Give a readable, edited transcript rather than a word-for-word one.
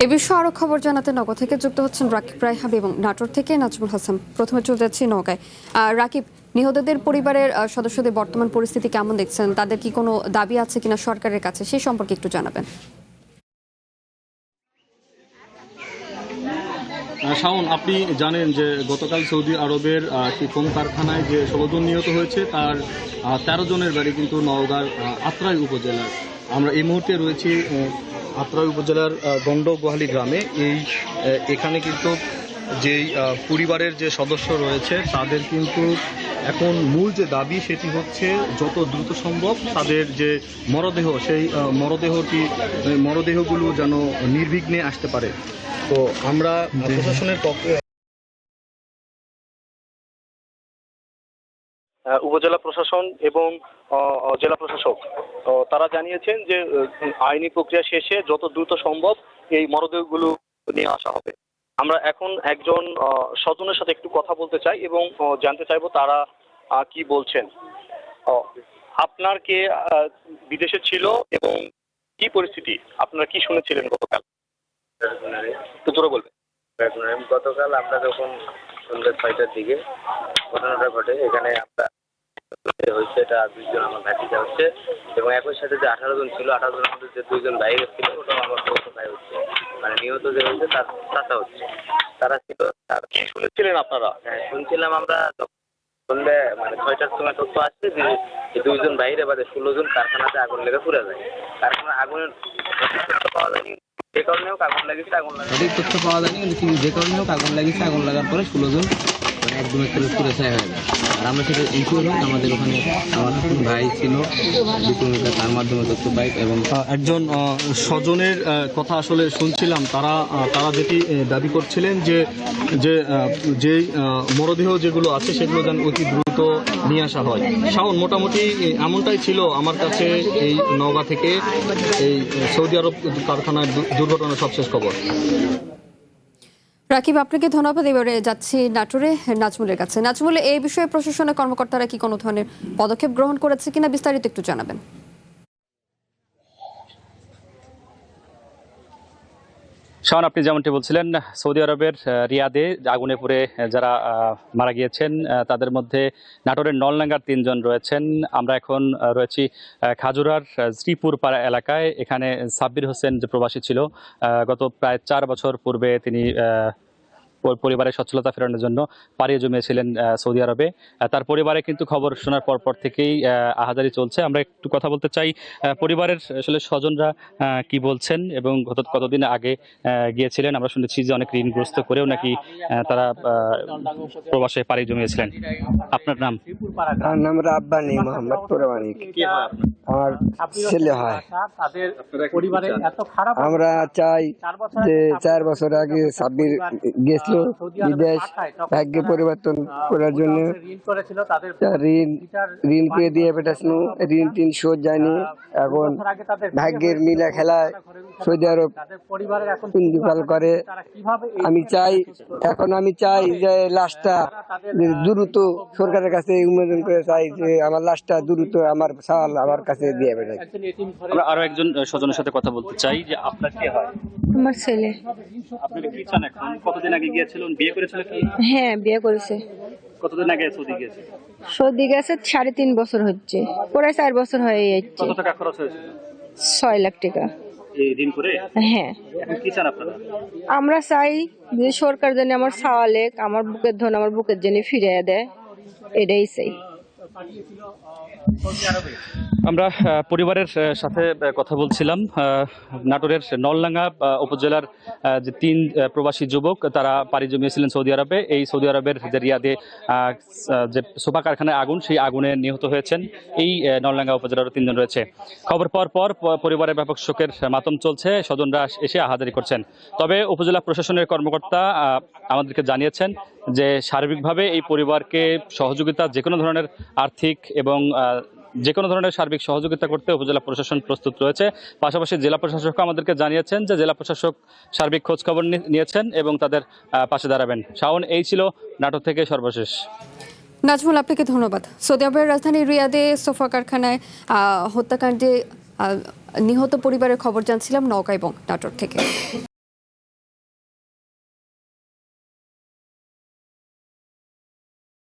এ বিষয়ে আরো খবর জানাতে নওগাঁ থেকে যুক্ত হচ্ছেন রাকিব রায়হান এবং নাটোর থেকে নাজমুল হাসান। প্রথমে চলে যাচ্ছি নওগাঁয়। রাকিব, নিহতদের পরিবারের সদস্যদের বর্তমান পরিস্থিতি কেমন দেখছেন? তাদের কি কোনো দাবি আছে কিনা সরকারের কাছে, সেই সম্পর্কে একটু জানাবেন। শাওন, আপনি জানেন যে গতকাল সৌদি আরবের একটি ফোম কারখানায় যে 16 জন নিহত হয়েছে তার 13 জনের বাড়ি কিন্তু নওগাঁর আত্রাই উপজেলার। আমরা এই মুহূর্তে রয়েছি আত্রাই উপজেলার গন্ডগোহালি গ্রামে। এখানে কিন্তু যেই পরিবারের যে সদস্য রয়েছে তাদের কিন্তু এখন মূল যে দাবি সেটি হচ্ছে যত দ্রুত সম্ভব তাদের যে মরদেহ সেই মরদেহগুলো যেন নির্বিঘ্নে আসতে পারে। তো আমরা প্রশাসনের পক্ষে উপজেলা প্রশাসন এবং জেলা প্রশাসক তারা জানিয়েছেন যে আইনি প্রক্রিয়া শেষে যত দ্রুত সম্ভব এই মরদেহগুলো নিয়ে আসা হবে। আমরা এখন একজন স্বজনের সাথে একটু কথা বলতে চাই এবং জানতে চাইবো তারা কি বলছেন। আপনার কে বিদেশে ছিল এবং কি পরিস্থিতি, আপনারা কি শুনেছিলেন গতকাল? তো তোরা বলবে। গতকাল আমরা যখন সন্ধ্যা 6টার দিকে ঘটনাটা ঘটে, এখানে আমরা হয়েছে এটা 2 জন আমার ভাতিজা হচ্ছে এবং একই সাথে যে 18 জন ছিল, 18 জনের মধ্যে যে 2 জন ভাই ছিল ওটাও আমার বড় ভাই হচ্ছে, মানে নিহত যে হয়েছে তার চাচা হচ্ছে। তারা ছিল। কি শুনেছিলেন আপনারা? হ্যাঁ, শুনছিলাম আমরা সন্ধ্যা মানে 6টার সময় তথ্য আসছে যে 2 জন বাইরে বাদে 16 জন কারখানাতে আগুন লেগে পুড়ে যায়। কারখানা আগুনের পাওয়া যায়নি, যে কারণে হোক আগুন লাগিয়েছে, সঠিক তথ্য পাওয়া যায়নি, কিন্তু যে কারণে হোক আগুন লাগিয়েছে। আগুন লাগার পরে 16 জন মানে একদম একটা পুড়ে ছাই হয়ে যায়। আর আমরা সেটা ইনশিওর হই, আমাদের ওখানে আমার ভাই ছিল, তার মাধ্যমে তথ্য পাই। এবং একজন স্বজনের কথা আসলে শুনছিলাম, তারা যেটি দাবি করছিলেন যে মরদেহ যেগুলো আছে সেগুলো যেন অতি দ্রুত নিয়ে আসা হয়। শাওন, মোটামুটি এমনটাই ছিল আমার কাছে এই নওগাঁ থেকে এই সৌদি আরব কারখানার দুর্ঘটনার সবশেষ খবর। রাকিব, আপনাকে ধন্যবাদ। এবারে যাচ্ছি নাটোরে নাজমুলের কাছে। নাজমুল, এই বিষয়ে প্রশাসনের কর্মকর্তারা কি কোনো ধরনের পদক্ষেপ গ্রহণ করেছে কিনা বিস্তারিত একটু জানাবেন। শাওন, আপনি যেমনটি বলছিলেন, সৌদি আরবের রিয়াদে আগুনে পুড়ে যারা মারা গিয়েছেন তাদের মধ্যে নাটোরের নলডাঙ্গার 3 জন রয়েছেন। আমরা এখন রয়েছি খাজুরার শ্রীপুর পাড়া এলাকায়। এখানে সাব্বির হোসেন যে প্রবাসী ছিল, গত প্রায় 4 বছর পূর্বে তিনি পরিবারের সচ্ছলতা ফেরানোর জন্য পাড়ি জমিয়েছিলেন সৌদি আরবে। তার পরিবারে কিন্তু খবর শোনার পর থেকেই আহাজারি চলছে। আমরা একটু কথা বলতে চাই পরিবারের আসলে স্বজনরা কি বলছেন এবং কতদিন আগে গিয়েছিলেন। আমরা শুনেছি যে অনেক ঋণগ্রস্ত করেও নাকি তারা প্রবাসে পাড়ি জমিয়েছিলেন। আপনার নাম? আমার নাম রাব্বানি মোহাম্মদ পুরমানিক। আমার ছেলে হয়। আমরা চাই যে 4 বছর আগে সাব্বির গেছিল বিদেশ, ভাগ্য পরিবর্তন করার জন্য ঋণ পেয়ে দিয়ে পেটাছিল, ঋণ টিন শোধ যায়নি। এখন ভাগ্যের লীলা খেলায় সৌদি আরব ইন্তিকাল করে। আমি চাই যে লাশটা দ্রুত সরকারের কাছে অনুমোদন করে চাই যে আমার লাশটা দ্রুত আমার সাল আমার কাছে দিয়ে বেড়ে। আমরা আরো একজন স্বজনের সাথে কথা বলতে চাই যে আপনার কি হয়? আমার ছেলে। আপনি কি চান এখন? কতদিন আগে গিয়েছিলেন? বিয়ে করেছিলেন কি? হ্যাঁ, বিয়ে করেছে। কতদিন আগে সৌদি গিয়েছে? সৌদি গেছে 3.5 বছর হচ্ছে, প্রায় 4 বছর হয়ে যাচ্ছে। কত টাকা খরচ হয়েছিল? 6 লাখ টাকা। এই দিন করে? হ্যাঁ। এখন কি চান আপনারা? আমরা চাই যে সরকার যেন আমার সাওয়ালে আমার বুকের ধন আমার বুকের জন্য ফিরিয়ে দেয়, এটাই চাই। আমরা পরিবারের সাথে কথা বলছিলাম। নাটোরের নলডাঙ্গা উপজেলার যে 3 প্রবাসী যুবক তারা পাড়ি জমিয়েছিলেন সৌদি আরবে। এই সৌদি আরবের যে রিয়াদে যে সোফা কারখানায় আগুন, সেই আগুনে নিহত হয়েছেন এই নলডাঙ্গা উপজেলার 3 জন রয়েছে। খবর পাওয়ার পর পরিবারের ব্যাপক শোকের মাতম চলছে, স্বজনরা এসে আহাজারি করছেন। তবে উপজেলা প্রশাসনের কর্মকর্তা আমাদেরকে জানিয়েছেন যে সার্বিকভাবে এই পরিবারকে সহযোগিতা, যে কোনো ধরনের আর্থিক এবং যে কোনো ধরনের সার্বিক সহযোগিতা করতে উপজেলা প্রশাসন প্রস্তুত রয়েছে। পাশাপাশি জেলা প্রশাসক আমাদেরকে জানিয়েছেন যে জেলা প্রশাসক সার্বিক খোঁজখবর নিয়েছেন এবং তাদের পাশে দাঁড়াবেন। শাওন, এই ছিল নাটোর থেকে সর্বশেষ। নাজমুল, আপনাকে ধন্যবাদ। সৌদি আরবের রাজধানী রিয়াদে সোফা কারখানায় হত্যাকাণ্ডে নিহত পরিবারের খবর জানছিলাম নওগাঁ এবং নাটোর থেকে।